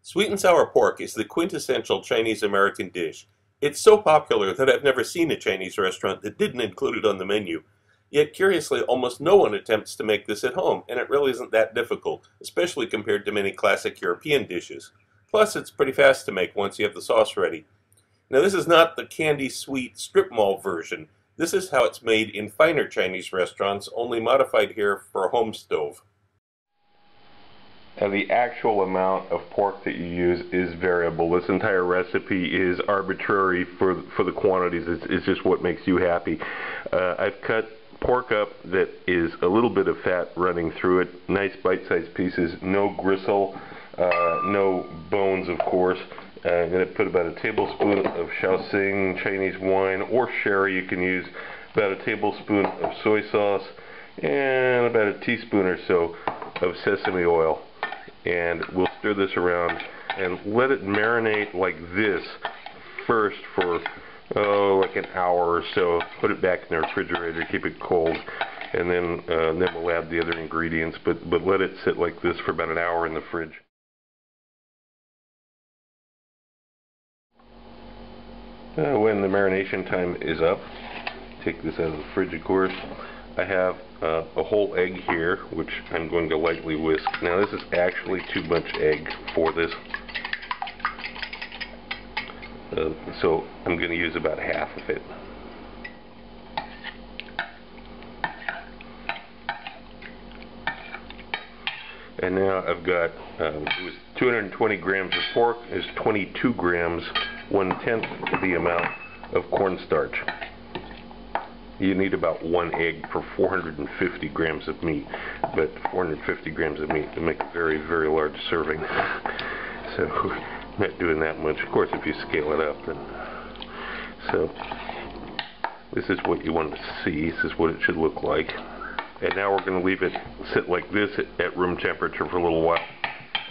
Sweet and sour pork is the quintessential Chinese-American dish. It's so popular that I've never seen a Chinese restaurant that didn't include it on the menu. Yet, curiously, almost no one attempts to make this at home, and it really isn't that difficult, especially compared to many classic European dishes. Plus, it's pretty fast to make once you have the sauce ready. Now, this is not the candy-sweet strip mall version. This is how it's made in finer Chinese restaurants, only modified here for a home stove. Now, the actual amount of pork that you use is variable. This entire recipe is arbitrary for the quantities. It's just what makes you happy. I've cut pork up that is a little bit of fat running through it. Nice bite-sized pieces, no gristle, no bones, of course. I'm going to put about a tablespoon of Shaoxing Chinese wine or sherry. You can use about a tablespoon of soy sauce and about a teaspoon or so of sesame oil. And we'll stir this around and let it marinate like this first for like an hour or so. Put it back in the refrigerator, keep it cold, and then we'll add the other ingredients. But let it sit like this for about an hour in the fridge. When the marination time is up, take this out of the fridge, of course. I have a whole egg here, which I'm going to lightly whisk. Now, this is actually too much egg for this, so I'm going to use about half of it. And now I've got, it was 220 grams of pork, is 22 grams, 1/10 the amount of cornstarch. You need about one egg per 450 grams of meat, but 450 grams of meat to make a very, very large serving. So, not doing that much. Of course, if you scale it up, then. So, this is what you want to see. This is what it should look like. And now we're going to leave it sit like this at room temperature for a little while.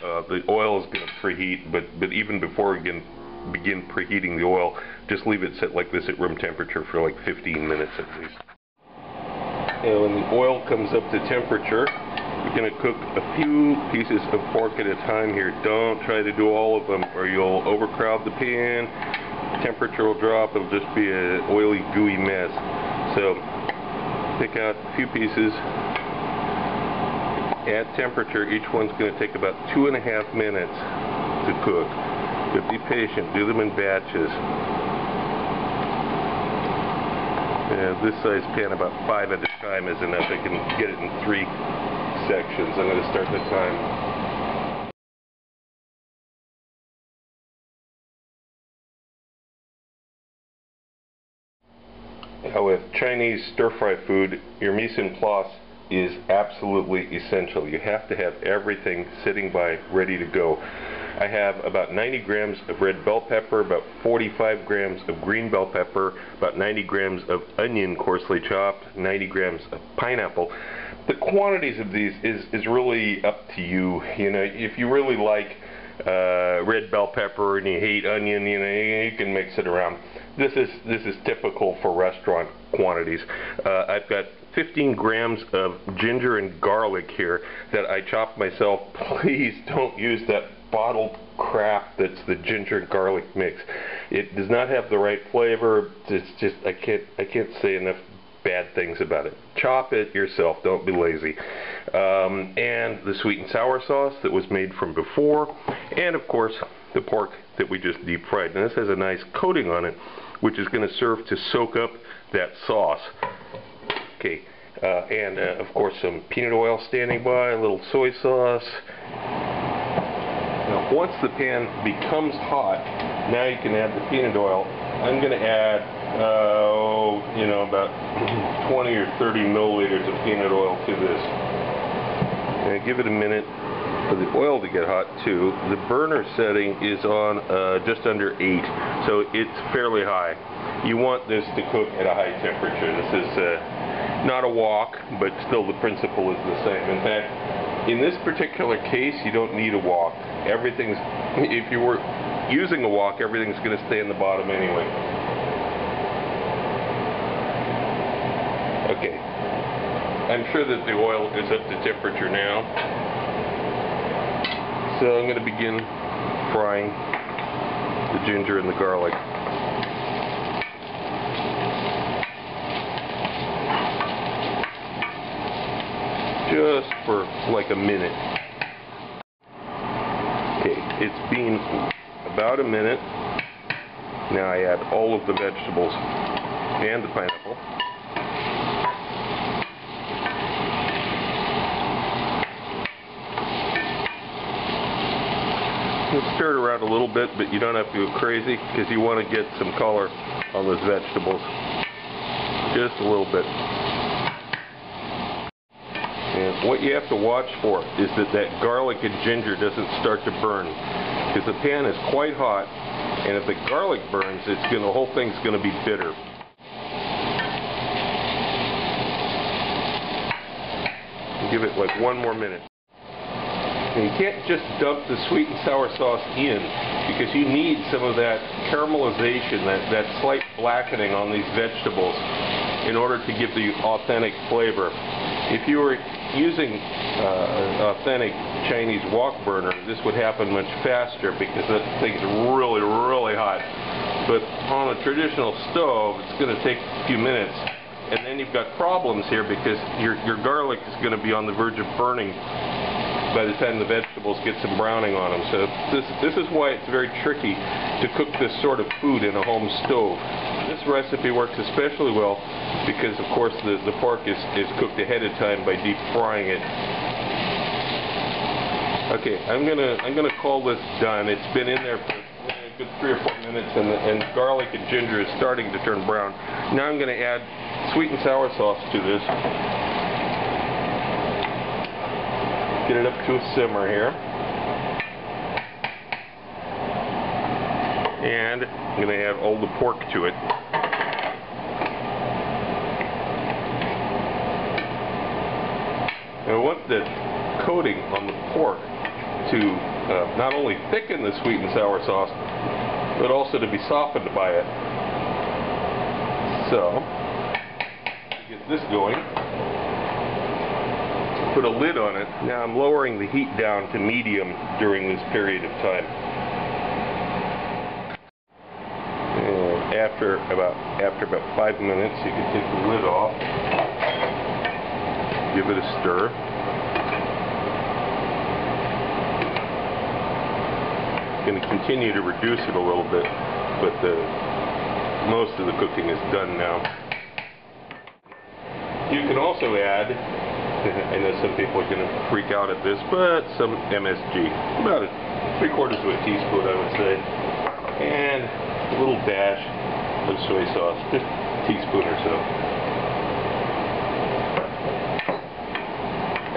The oil is going to preheat, but even before we begin preheating the oil, just leave it sit like this at room temperature for like 15 minutes at least. And when the oil comes up to temperature, we're going to cook a few pieces of pork at a time here. Don't try to do all of them or you'll overcrowd the pan. Temperature will drop. It'll just be an oily, gooey mess. So pick out a few pieces. At temperature, each one's going to take about 2.5 minutes to cook. But be patient. Do them in batches. This size pan, about 5 at a time is enough. I can get it in 3 sections. I'm going to start the time. Now, with Chinese stir-fry food, your mise en place is absolutely essential. You have to have everything sitting by, ready to go. I have about 90 grams of red bell pepper, about 45 grams of green bell pepper, about 90 grams of onion coarsely chopped, 90 grams of pineapple. The quantities of these is really up to you. You know, if you really like red bell pepper and you hate onion, you know, you can mix it around. This is typical for restaurant quantities. I've got 15 grams of ginger and garlic here that I chopped myself. Please don't use that bottled crap that's the ginger and garlic mix. It does not have the right flavor. It's just I can't say enough bad things about it. Chop it yourself. Don't be lazy. And the sweet and sour sauce that was made from before, and of course the pork that we just deep fried. And this has a nice coating on it, which is going to serve to soak up that sauce. Okay, and of course some peanut oil standing by, a little soy sauce. Now, once the pan becomes hot, now you can add the peanut oil. I'm going to add, you know, about 20 or 30 milliliters of peanut oil to this. And give it a minute for the oil to get hot too. The burner setting is on just under 8, so it's fairly high. You want this to cook at a high temperature. This is not a wok, but still the principle is the same. In fact, in this particular case, you don't need a wok. Everything's, if you were using a wok, everything's going to stay in the bottom anyway. Okay, I'm sure that the oil is up to temperature now. So I'm going to begin frying the ginger and the garlic. Just for like a minute. Okay, it's been about a minute. Now I add all of the vegetables and the pineapple. You stir it around a little bit, but you don't have to go crazy because you want to get some color on those vegetables. Just a little bit. And what you have to watch for is that garlic and ginger doesn't start to burn, because the pan is quite hot, and if the garlic burns, the whole thing's going to be bitter. Give it like one more minute. And you can't just dump the sweet and sour sauce in, because you need some of that caramelization, that slight blackening on these vegetables in order to give the authentic flavor. If you were using authentic Chinese wok burner, this would happen much faster because that thing's really, really hot. But on a traditional stove, it's going to take a few minutes. And then you've got problems here because your garlic is going to be on the verge of burning by the time the vegetables get some browning on them. So this is why it's very tricky to cook this sort of food in a home stove. This recipe works especially well because, of course, the pork is cooked ahead of time by deep frying it. Okay, I'm gonna call this done. It's been in there for a good 3 or 4 minutes, and garlic and ginger is starting to turn brown. Now I'm gonna add sweet and sour sauce to this. Get it up to a simmer here. And I'm going to add all the pork to it. I want the coating on the pork to not only thicken the sweet and sour sauce, but also to be softened by it. So, to get this going, put a lid on it. Now I'm lowering the heat down to medium during this period of time. And after about 5 minutes, you can take the lid off, give it a stir. Going to continue to reduce it a little bit, but most of the cooking is done now. You can also add, I know some people are going to freak out at this, but some MSG, about 3/4 of a teaspoon, I would say, and a little dash of soy sauce, just a teaspoon or so.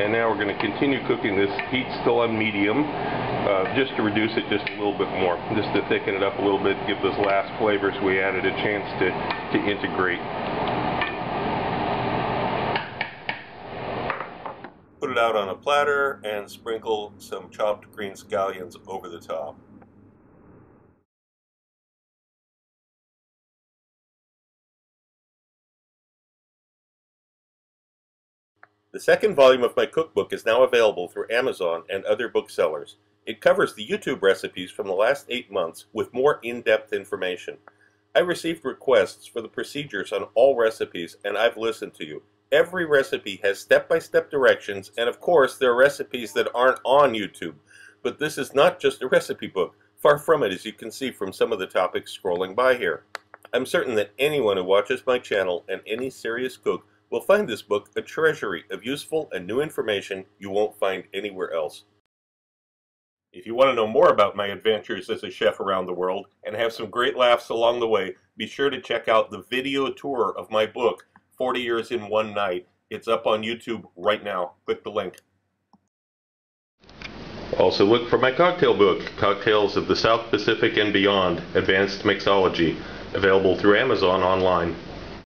And now we're going to continue cooking this. Heat's still on medium, just to reduce it just a little bit more, just to thicken it up a little bit, give those last flavors we added a chance to integrate. Put it out on a platter and sprinkle some chopped green scallions over the top. The second volume of my cookbook is now available through Amazon and other booksellers. It covers the YouTube recipes from the last 8 months with more in-depth information. I received requests for the procedures on all recipes, and I've listened to you. Every recipe has step-by-step directions, and of course there are recipes that aren't on YouTube. But this is not just a recipe book. Far from it, as you can see from some of the topics scrolling by here. I'm certain that anyone who watches my channel and any serious cook will find this book a treasury of useful and new information you won't find anywhere else. If you want to know more about my adventures as a chef around the world and have some great laughs along the way, be sure to check out the video tour of my book, 40 Years in One Night. It's up on YouTube right now. Click the link. Also look for my cocktail book, Cocktails of the South Pacific and Beyond, Advanced Mixology, available through Amazon online.